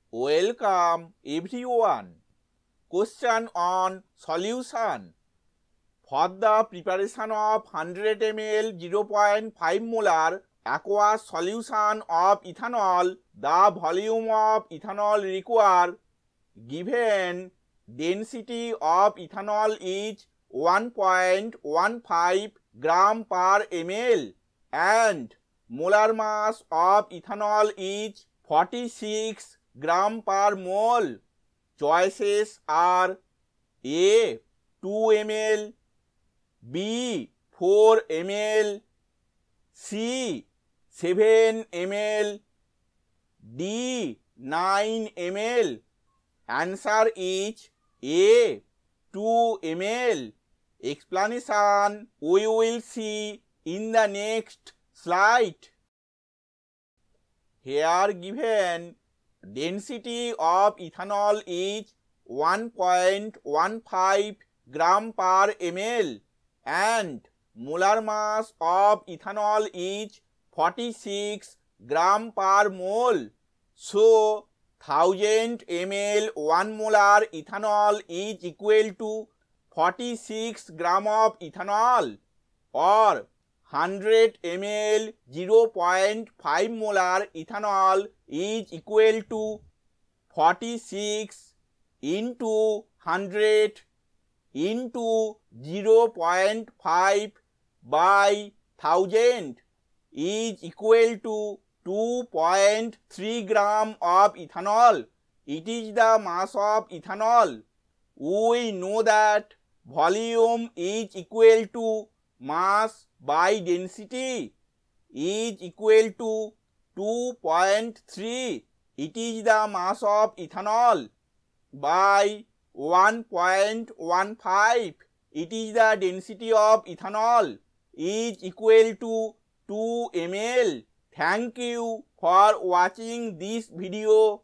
Welcome everyone. Question on solution. For the preparation of 100 ml 0.5 molar aqueous solution of ethanol, the volume of ethanol required given density of ethanol is 1.15 gram per ml and molar mass of ethanol is 46 gram per mole. Choices are A 2 ml, B 4 ml, C 7 ml, D 9 ml. Answer is A 2 ml. Explanation we will see in the next slide. Here given density of ethanol is 1.15 gram per ml and molar mass of ethanol is 46 gram per mole. So 1000 ml 1 molar ethanol is equal to 46 gram of ethanol, or 100 ml 0.5 molar ethanol is equal to 46 into 100 into 0.5 by 1000 is equal to 2.3 gram of ethanol. It is the mass of ethanol. We know that volume is equal to mass by density is equal to 2.3. It is the mass of ethanol by 1.15. It is the density of ethanol is equal to 2 ml. Thank you for watching this video.